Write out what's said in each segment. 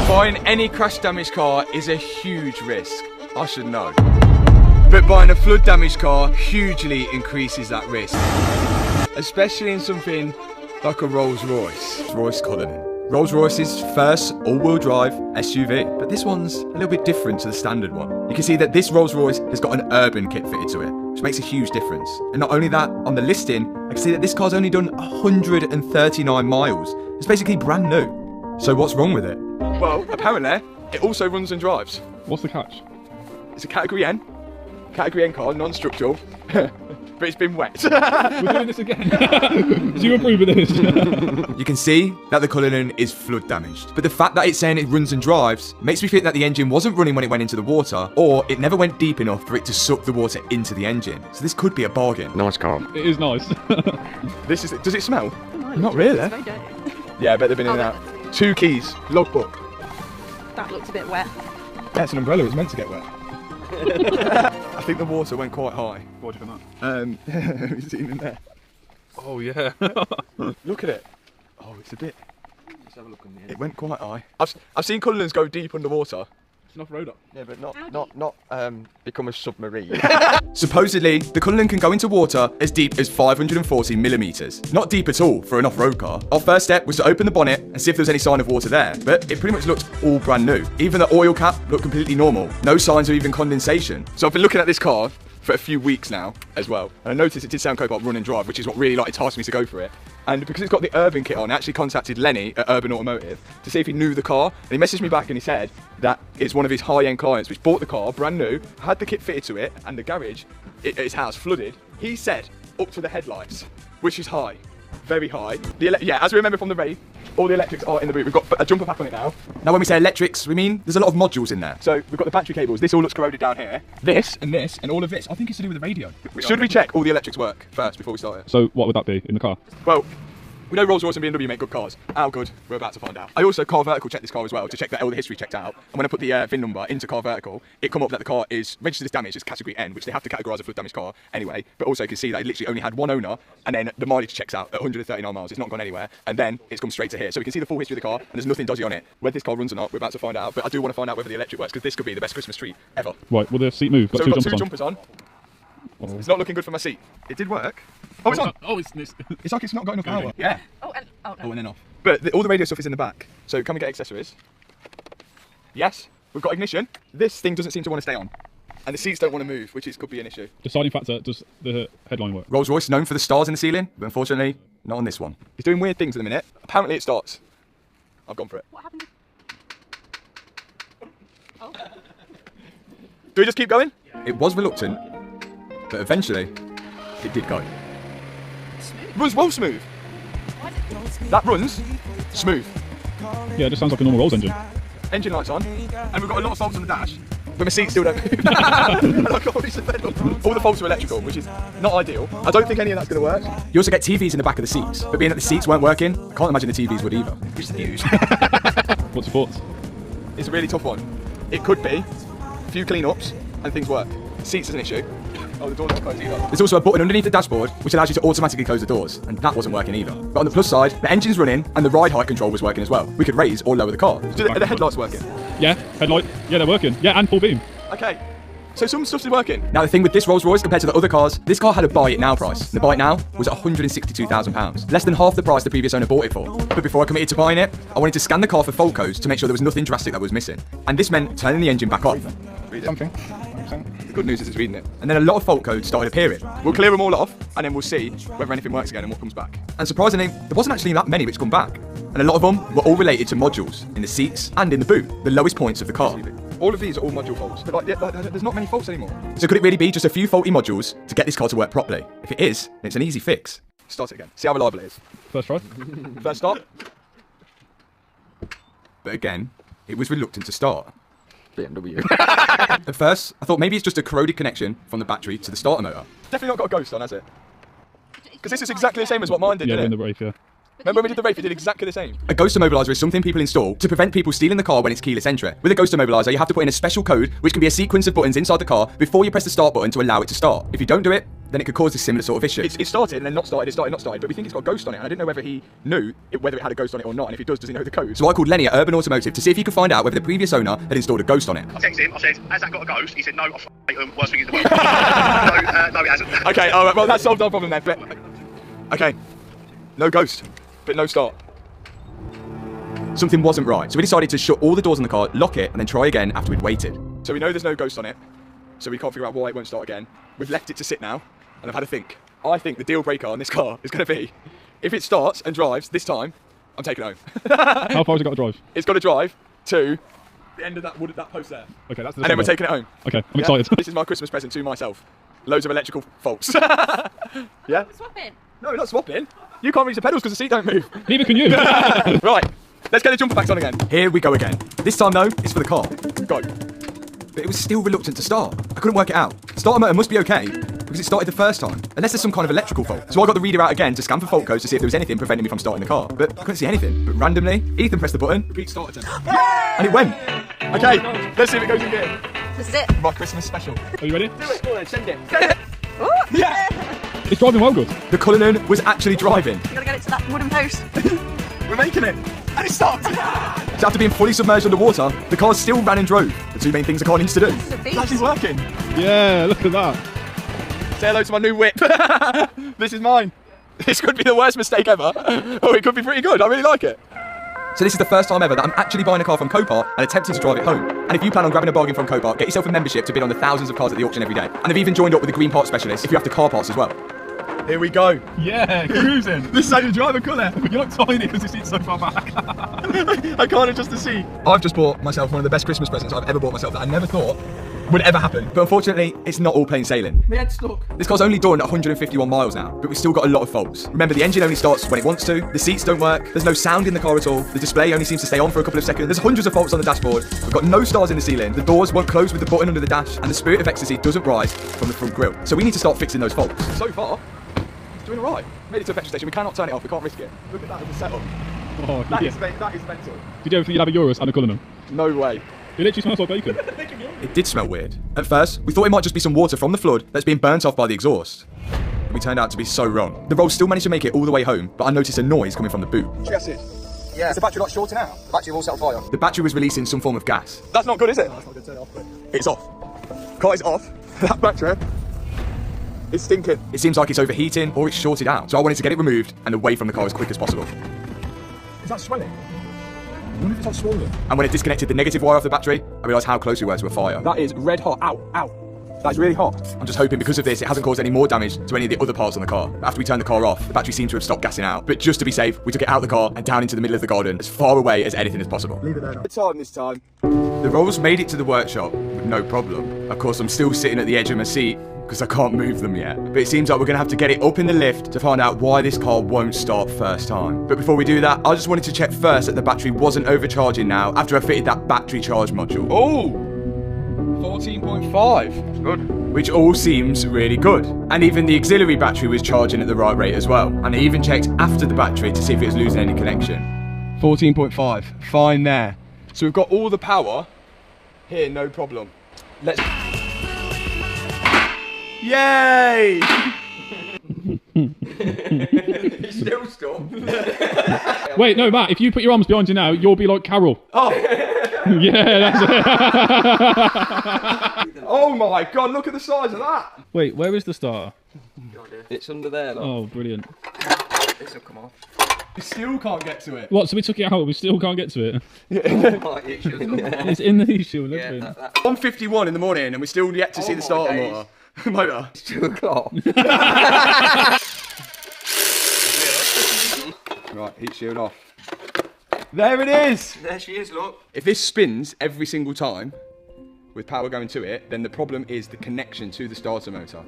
Buying any crash damaged car is a huge risk. I should know. But buying a flood damaged car hugely increases that risk. Especially in something like a Rolls Royce. Royce Calunin. Rolls Royce's first all-wheel drive SUV, but this one's a little bit different to the standard one. You can see that this Rolls Royce has got an urban kit fitted to it, which makes a huge difference. And not only that, on the listing, I can see that this car's only done 139 miles. It's basically brand new. So what's wrong with it? Well, apparently, it also runs and drives. What's the catch? It's a Category N car, non-structural, but it's been wet. We're doing this again. Do you approve of this? You can see that the Calunin is flood damaged, but the fact that it's saying it runs and drives makes me think that the engine wasn't running when it went into the water, or it never went deep enough for it to suck the water into the engine. So this could be a bargain. Nice car. It is nice. Does it smell? No, Not really. It's very dirty. Yeah, I bet they've been in and out. 2 keys, logbook. That looks a bit wet. Yeah, it's an umbrella, it's meant to get wet. I think the water went quite high. What do you think that? Have you seen in there? Oh yeah. Look at it. Oh, it's a bit. Let's have a look on the end. It went quite high. I've seen Cullinans go deep underwater. It's an off-roader. Yeah, but not become a submarine. Supposedly, the Calunin can go into water as deep as 540 millimeters. Not deep at all for an off-road car. Our first step was to open the bonnet and see if there was any sign of water there, but it pretty much looked all brand new. Even the oil cap looked completely normal. No signs of even condensation. So I've been looking at this car for a few weeks now as well, and I noticed it did sound Copilot run and drive, which is what really enticed me to go for it. And because it's got the urban kit on, I actually contacted Lenny at Urban Automotive to see if he knew the car, and he messaged me back and he said that it's one of his high-end clients which bought the car brand new, had the kit fitted to it, and the garage at his house flooded. He said up to the headlights, which is high, very high. Yeah, as we remember from the rave, all the electrics are in the boot. We've got a jumper pack on it now. Now when we say electrics, we mean there's a lot of modules in there. So we've got the battery cables. This all looks corroded down here. This and all of this. I think it's to do with the radio. Should we check all the electrics work first before we start it? So what would that be in the car? Well, we know Rolls Royce and BMW make good cars. How good? We're about to find out. I also Car Vertical checked this car as well to check that all the history checked out. And when I put the VIN number into Car Vertical, it come up that the car is registered as damaged as Category N, which they have to categorise a flood damaged car anyway. But also you can see that it literally only had one owner, and then the mileage checks out at 139 miles. It's not gone anywhere, and then it's come straight to here. So we can see the full history of the car, and there's nothing dodgy on it. Whether this car runs or not, we're about to find out. But I do want to find out whether the electric works, because this could be the best Christmas treat ever. Right, will the seat move? So we've got two jumpers on. Oh. It's not looking good for my seat. It did work. Oh, it's on. Oh, it's It's like it's not got enough power. Yeah. Oh, and no. And then off. But all the radio stuff is in the back. So can we get accessories? Yes. We've got ignition. This thing doesn't seem to want to stay on. And the seats don't want to move, which could be an issue. Deciding factor, does the headline work? Rolls Royce known for the stars in the ceiling, but unfortunately, not on this one. It's doing weird things at the minute. Apparently it starts. I've gone for it. What happened? Oh. Do we just keep going? It was reluctant, but eventually, it did go. Smooth. Runs well smooth. Why is it That runs smooth. Yeah, it just sounds like a normal Rolls engine. Engine lights on, and we've got a lot of faults on the dash, but my seats still don't move. And I can't reach the pedal. All the faults are electrical, which is not ideal. I don't think any of that's going to work. You also get TVs in the back of the seats, but being that the seats weren't working, I can't imagine the TVs would either. Which is huge. What's your thoughts? It's a really tough one. It could be a few clean-ups and things work. Seats is an issue. Oh, the door doesn't close either. There's also a button underneath the dashboard which allows you to automatically close the doors, and that wasn't working either. But on the plus side, the engine's running and the ride height control was working as well. We could raise or lower the car. Are the headlights working? Yeah, headlight. Yeah, they're working. Yeah, and full beam. Okay. So some stuff's working. Now the thing with this Rolls Royce compared to the other cars, this car had a buy it now price. And the buy it now was £162,000. Less than half the price the previous owner bought it for. But before I committed to buying it, I wanted to scan the car for fault codes to make sure there was nothing drastic that was missing. And this meant turning the engine back on. Something. The good news is it's reading it. And then a lot of fault codes started appearing. We'll clear them all off, and then we'll see whether anything works again and what comes back. And surprisingly, there wasn't actually that many which come back. And a lot of them were all related to modules in the seats and in the boot, the lowest points of the car. All of these are all module faults, but there's not many faults anymore. So could it really be just a few faulty modules to get this car to work properly? If it is, then it's an easy fix. Start it again. See how reliable it is. First try. First start. But again, it was reluctant to start. BMW. At first, I thought maybe it's just a corroded connection from the battery to the starter motor. Definitely not got a ghost on, has it? Because this is exactly the same as what mine did, Yeah, in didn't the it? race, yeah. Remember when we did the Wraith, it did exactly the same. A ghost immobiliser is something people install to prevent people stealing the car when it's keyless entry. With a ghost immobiliser, you have to put in a special code, which can be a sequence of buttons inside the car before you press the start button to allow it to start. If you don't do it, then it could cause this similar sort of issue. It started and then not started, it started, not started, but we think it's got a ghost on it, and I didn't know whether he knew whether it had a ghost on it or not, and if he does he know the code? So I called Lenny at Urban Automotive to see if he could find out whether the previous owner had installed a ghost on it. I texted him, I said, has that got a ghost? He said, no, I hate them, worst thing in the world. No, it hasn't. Okay, alright, well that solved our problem then. But, okay, no ghost, but no start. Something wasn't right, so we decided to shut all the doors on the car, lock it, and then try again after we'd waited. So we know there's no ghost on it, so we can't figure out why it won't start again. We've left it to sit now, and I've had a think. I think the deal breaker on this car is going to be, if it starts and drives this time, I'm taking it home. How far has it got to drive? It's got to drive to the end of that wood, that post there. Okay, that's the And then we're taking it home. Okay, I'm excited. This is my Christmas present to myself. Loads of electrical faults. Yeah? Swapping. No, not swapping. You can't reach the pedals because the seat don't move. Neither can you. Right, let's get the jumper packs on again. Here we go again. This time though, it's for the car. Go. But it was still reluctant to start. I couldn't work it out. Starter motor must be okay, because it started the first time, unless there's some kind of electrical fault. So I got the reader out again to scan for fault codes to see if there was anything preventing me from starting the car. But I couldn't see anything. But randomly, Ethan pressed the button, repeat start attempt. And it went. Okay, let's see if it goes in gear. This is it. My Christmas special. Are you ready? Do it, go on then, send it. Ooh. Yeah. It's driving well good. The Calunin was actually driving. You gotta get it to that wooden post. We're making it. And it stopped. So after being fully submerged underwater, the car still ran and drove. The two main things a car needs to do. This is a beast. It's actually working. Yeah, look at that. Say hello to my new whip. This is mine. This could be the worst mistake ever. Oh, it could be pretty good. I really like it. So this is the first time ever that I'm actually buying a car from Copart and attempting to drive it home. And if you plan on grabbing a bargain from Copart, get yourself a membership to bid on the thousands of cars at the auction every day. And they've even joined up with the green parts specialist if you have to car parts as well. Here we go. Yeah, cruising. This is how you drive a colour. You look tiny because the seat's so far back. I can't adjust the seat. I've just bought myself one of the best Christmas presents I've ever bought myself that I never thought would ever happen. But unfortunately, it's not all plain sailing. My head's stuck. This car's only done 151 miles now, but we've still got a lot of faults. Remember, the engine only starts when it wants to, the seats don't work, there's no sound in the car at all, the display only seems to stay on for a couple of seconds, there's hundreds of faults on the dashboard, we've got no stars in the ceiling, the doors won't close with the button under the dash, and the spirit of ecstasy doesn't rise from the front grille. So we need to start fixing those faults. So far, it's doing alright. Made it to a petrol station, we cannot turn it off, we can't risk it. Look at that as a setup. Oh, That yeah. is mental. Did you ever think you'd have a Urus and a Calunin? No way. It literally smells like bacon. It did smell weird. At first, we thought it might just be some water from the flood that's being burnt off by the exhaust. We turned out to be so wrong. The Rolls still managed to make it all the way home, but I noticed a noise coming from the boot. Acid. Yeah. Is the battery not shorting out? Battery will set on fire. The battery was releasing some form of gas. That's not good, is it? No, that's not good. Turn it off quick. It's off. Car is off. That battery is stinking. It seems like it's overheating or it's shorted out. So I wanted to get it removed and away from the car as quick as possible. Is that swelling? I wonder if it's not swollen. And when it disconnected the negative wire off the battery, I realised how close we were to a fire. That is red hot. Ow, ow. That's really hot. I'm just hoping because of this, it hasn't caused any more damage to any of the other parts on the car. After we turned the car off, the battery seemed to have stopped gassing out. But just to be safe, we took it out of the car and down into the middle of the garden, as far away as anything as possible. Leave it there now. The time this time. The Rolls made it to the workshop with no problem. Of course, I'm still sitting at the edge of my seat because I can't move them yet. But it seems like we're gonna have to get it up in the lift to find out why this car won't start first time. But before we do that, I just wanted to check first that the battery wasn't overcharging now after I fitted that battery charge module. Oh, 14.5. Good. Which all seems really good. And even the auxiliary battery was charging at the right rate as well. And I even checked after the battery to see if it was losing any connection. 14.5, fine there. So we've got all the power here, no problem. Let's... Yay! He's still stopped. Wait, no, Matt, if you put your arms behind you now, you'll be like Carol. Oh. Yeah, that's it. Oh my god, look at the size of that! Wait, where is the starter? It's under there, look. Oh, brilliant. This will come off. We still can't get to it. What, so we took it out, we still can't get to it? Yeah. It's in the heat shield, Yeah, everything. that. 1:51 in the morning and we're still yet to see the starter days. motor. Motor. It's 2 o'clock. Right, heat shield off. There it is! There she is, look. If this spins every single time, with power going to it, then the problem is the connection to the starter motor.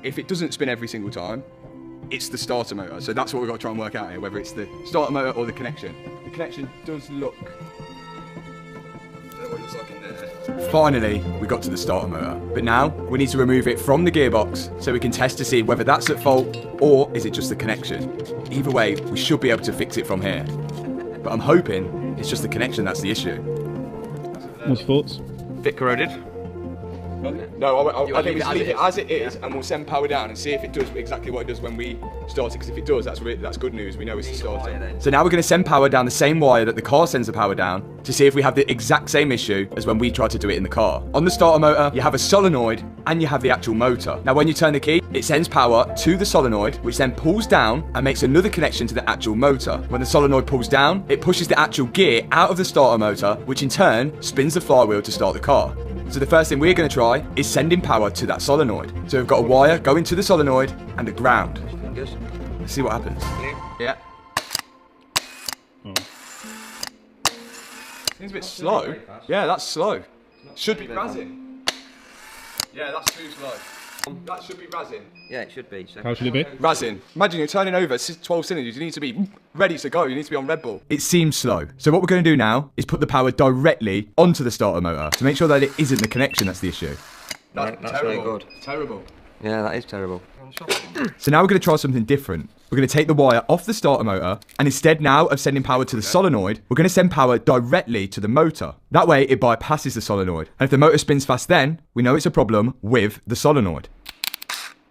If it doesn't spin every single time, it's the starter motor. So that's what we've got to try and work out here, whether it's the starter motor or the connection. The connection does look... I don't know what it looks like in there. Finally, we got to the starter motor. But now, we need to remove it from the gearbox so we can test to see whether that's at fault or is it just the connection. Either way, we should be able to fix it from here. But I'm hoping it's just the connection that's the issue. What's your thoughts? Bit corroded. No, I think we just leave it as it is, and we'll send power down and see if it does exactly what it does when we start it. Because if it does, that's good news. We know it's the starter. So now we're going to send power down the same wire that the car sends the power down to see if we have the exact same issue as when we try to do it in the car. On the starter motor, you have a solenoid and you have the actual motor. Now, when you turn the key, it sends power to the solenoid, which then pulls down and makes another connection to the actual motor. When the solenoid pulls down, it pushes the actual gear out of the starter motor, which in turn spins the flywheel to start the car. So the first thing we're going to try is sending power to that solenoid. So we've got a wire going to the solenoid and a ground. Let's see what happens. Yeah. Seems a bit slow. Yeah, that's slow. Should be razzing. Yeah, that's too slow. That should be razzing. Yeah, it should be. So. How should it be? Razzing. Imagine you're turning over 12 cylinders. You need to be ready to go. You need to be on Red Bull. It seems slow. So what we're going to do now is put the power directly onto the starter motor to make sure that it isn't the connection that's the issue. That's terrible. very good. Terrible. Yeah, that is terrible. So now we're going to try something different. We're going to take the wire off the starter motor, and instead now of sending power to the solenoid, we're going to send power directly to the motor. That way it bypasses the solenoid. And if the motor spins fast then, we know it's a problem with the solenoid.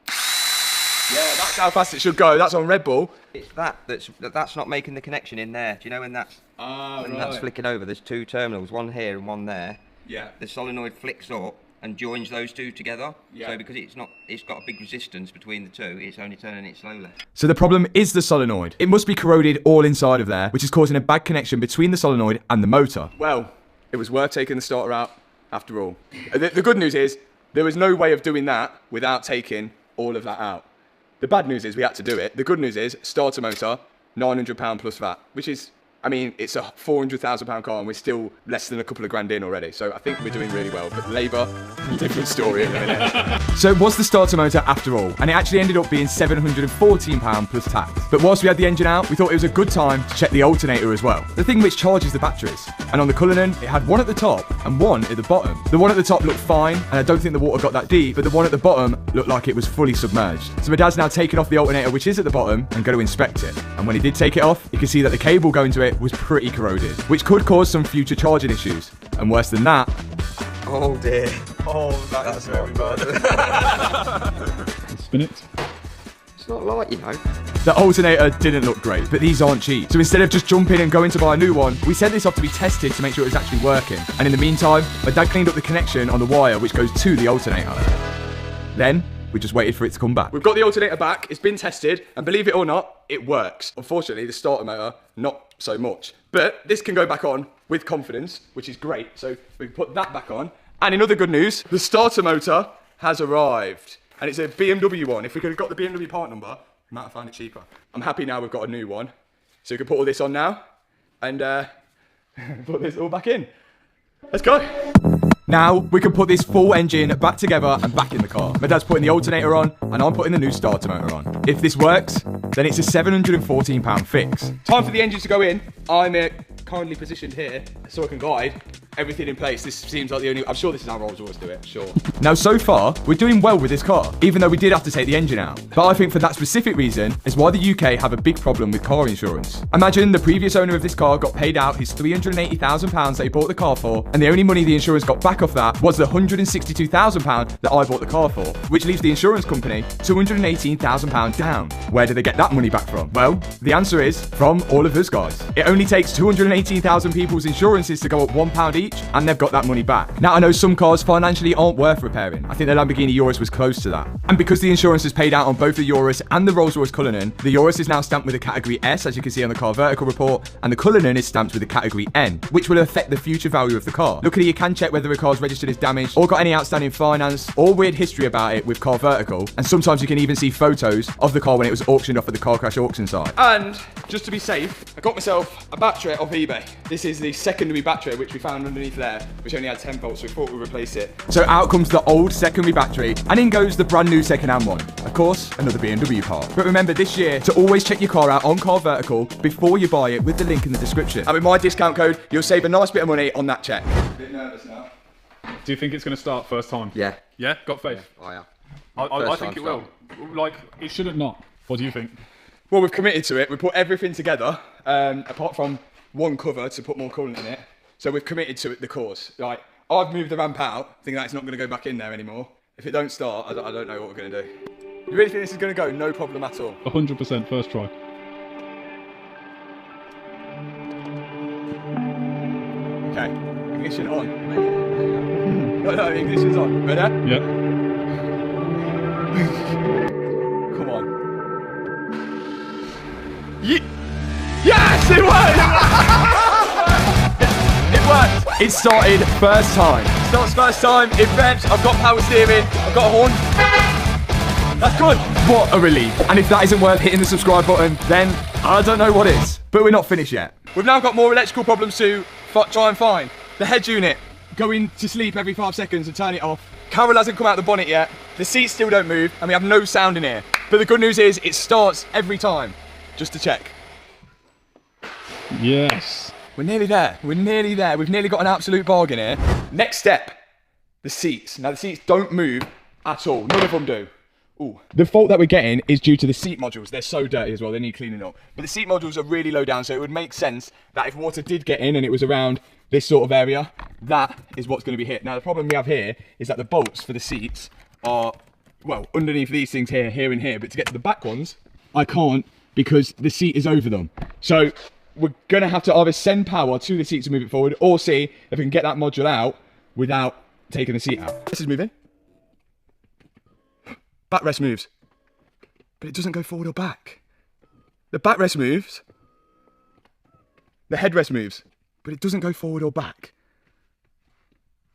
Yeah, that's how fast it should go. That's on Red Bull. It's that's not making the connection in there. Do you know when that's that's flicking over? There's two terminals, one here and one there. Yeah. The solenoid flicks up and joins those two together. Yeah. So because it's got a big resistance between the two, it's only turning it slowly. So the problem is the solenoid. It must be corroded all inside of there, which is causing a bad connection between the solenoid and the motor. Well, it was worth taking the starter out after all. The good news is there was no way of doing that without taking all of that out. The bad news is we had to do it. The good news is starter motor, £900 plus VAT, which is, I mean, it's a £400,000 car and we're still less than a couple of grand in already. So I think we're doing really well. But labour, different story in a minute. So it was the starter motor after all. And it actually ended up being £714 plus tax. But whilst we had the engine out, we thought it was a good time to check the alternator as well. The thing which charges the batteries. And on the Calunin, it had one at the top and one at the bottom. The one at the top looked fine, and I don't think the water got that deep, but the one at the bottom looked like it was fully submerged. So my dad's now taken off the alternator, which is at the bottom, and going to inspect it. And when he did take it off, you can see that the cable going to it was pretty corroded, which could cause some future charging issues. And worse than that... Oh dear. Oh, that's very bad. Spin it. It's not light, you know. The alternator didn't look great, but these aren't cheap. So instead of just jumping and going to buy a new one, we sent this off to be tested to make sure it was actually working. And in the meantime, my dad cleaned up the connection on the wire which goes to the alternator. Then, we just waited for it to come back. We've got the alternator back, it's been tested, and believe it or not, it works. Unfortunately, the starter motor, not so much. But this can go back on with confidence, which is great. So we can put that back on. And in other good news, the starter motor has arrived. And it's a BMW one. If we could have got the BMW part number, we might have found it cheaper. I'm happy now we've got a new one. So we can put all this on now and put this all back in. Let's go. Now we can put this full engine back together and back in the car. My dad's putting the alternator on and I'm putting the new starter motor on. If this works, then it's a £714 fix. Time for the engine to go in. I'm kindly positioned here so I can guide everything in place. This seems like the only... I'm sure this is how Rolls Royce do it, sure. Now, so far, we're doing well with this car, even though we did have to take the engine out. But I think for that specific reason is why the UK have a big problem with car insurance. Imagine the previous owner of this car got paid out his £380,000 that he bought the car for, and the only money the insurance got back off that was the £162,000 that I bought the car for, which leaves the insurance company £218,000 down. Where do they get that money back from? Well, the answer is from all of us guys. It only takes 218,000 people's insurances to go up £1 each, and they've got that money back. Now, I know some cars financially aren't worth repairing. I think the Lamborghini Urus was close to that. And because the insurance is paid out on both the Urus and the Rolls-Royce Cullinan, the Urus is now stamped with a Category S, as you can see on the car vertical report, and the Cullinan is stamped with a Category N, which will affect the future value of the car. Luckily, you can check whether a car's registered as damaged, or got any outstanding finance, or weird history about it with car vertical, and sometimes you can even see photos of the car when it was auctioned off at the car crash auction site. And just to be safe, I got myself a battery off eBay. This is the secondary battery which we found underneath there, which only had 10 volts, so we thought we'd replace it. So out comes the old secondary battery, and in goes the brand new second-hand one. Of course, another BMW part. But remember this year to always check your car out on Car Vertical before you buy it with the link in the description. And with my discount code, you'll save a nice bit of money on that check. A bit nervous now. Do you think it's going to start first time? Yeah. Yeah? Got faith? Oh, yeah. I think it will. Like, it shouldn't not. What do you think? Well, we've committed to it. We put everything together, apart from one cover to put more coolant in it. So we've committed to it, the cause. Like, I've moved the ramp out, thinking that it's not going to go back in there anymore. If it don't start, I don't know what we're going to do. You really think this is going to go? No problem at all? 100% first try. Okay, ignition on. No, ignition's on. Ready? Yeah. Come on. Yes, it worked! It worked. It started first time. Starts first time, it revs, I've got power steering, I've got a horn. That's good. What a relief. And if that isn't worth hitting the subscribe button, then I don't know what is. But we're not finished yet. We've now got more electrical problems to try and find. The head unit, going to sleep every 5 seconds and turn it off. Carol hasn't come out of the bonnet yet. The seats still don't move and we have no sound in here. But the good news is it starts every time. Just to check. Yes. We're nearly there. We're nearly there. We've nearly got an absolute bargain here. Next step, the seats. Now the seats don't move at all. None of them do. Ooh. The fault that we're getting is due to the seat modules. They're so dirty as well, they need cleaning up. But the seat modules are really low down, so it would make sense that if water did get in and it was around this sort of area, that is what's going to be hit. Now the problem we have here is that the bolts for the seats are, well, underneath these things here, here and here. But to get to the back ones, I can't because the seat is over them. So we're going to have to either send power to the seat to move it forward or see if we can get that module out without taking the seat out. This is moving. Backrest moves, but it doesn't go forward or back. The backrest moves, the headrest moves, but it doesn't go forward or back.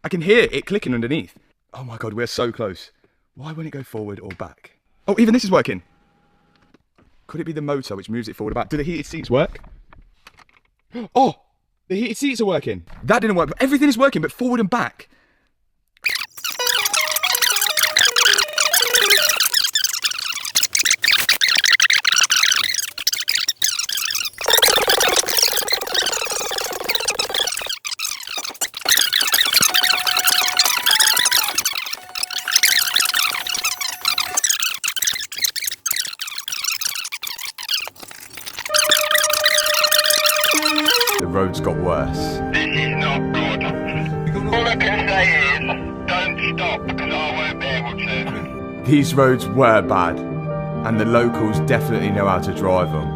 I can hear it clicking underneath. Oh my God, we're so close. Why won't it go forward or back? Oh, even this is working. Could it be the motor which moves it forward or back? Do the heated seats work? Oh, the heated seats are working. That didn't work, but everything is working, but forward and back. The roads got worse. This is not good. All I can say is, don't stop because I won't be able to. These roads were bad, and the locals definitely know how to drive them.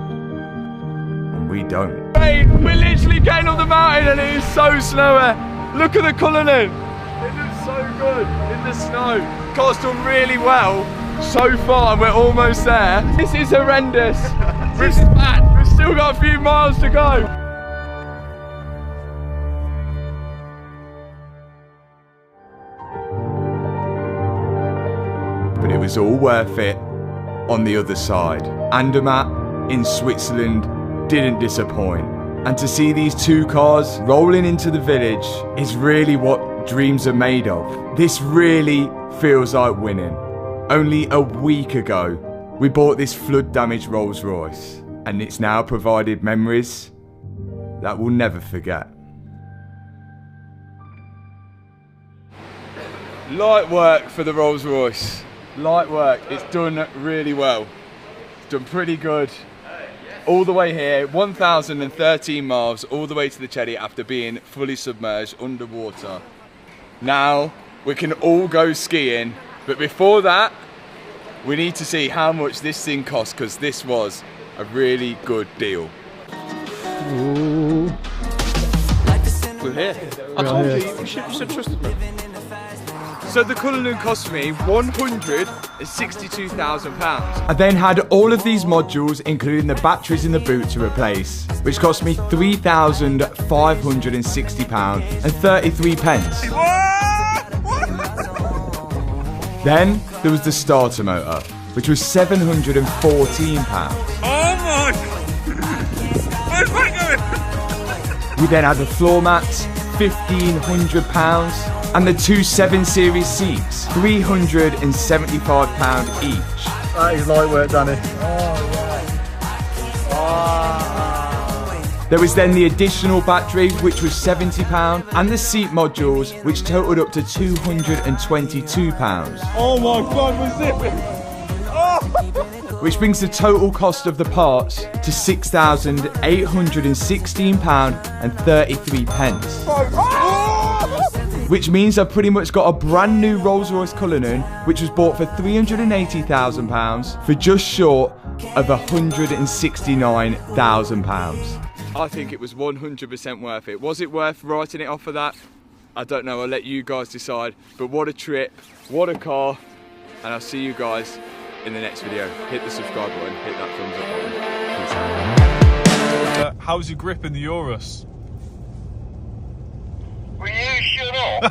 And we don't. Hey, we're literally getting up the mountain and it is so snowy. Look at the Calunin. It looks so good in the snow. Car's done really well so far and we're almost there. This is horrendous. This is bad. We've still got a few miles to go. But it was all worth it on the other side. Andermatt in Switzerland didn't disappoint. And to see these two cars rolling into the village is really what dreams are made of. This really feels like winning. Only a week ago, we bought this flood damaged Rolls Royce, and it's now provided memories that we'll never forget. Light work for the Rolls Royce. Light work, it's done really well. It's done pretty good. All the way here, 1,013 miles, all the way to the Cheddi after being fully submerged underwater. Now, we can all go skiing, but before that, we need to see how much this thing costs, because this was a really good deal. Ooh. We're here. I told you, you should have trusted me. So the Calunin cost me £162,000. I then had all of these modules, including the batteries in the boot, to replace, which cost me £3,560 and 33 pence. Then there was the starter motor, which was £714. Oh my! Where's that going? We then had the floor mats, £1,500. And the two 7 Series seats, £375 each. That is light work, Danny. There was then the additional battery, which was £70, and the seat modules, which totaled up to £222. Oh my God, we're zipping. Which brings the total cost of the parts to £6,816 and 33 pence. which means I've pretty much got a brand new Rolls-Royce Calunin, which was bought for £380,000 for just short of £169,000. I think it was 100% worth it. Was it worth writing it off for that? I don't know, I'll let you guys decide. But what a trip, what a car, and I'll see you guys in the next video. Hit the subscribe button, hit that thumbs up button. Peace out. How's your grip in the Urus? Will you shut up?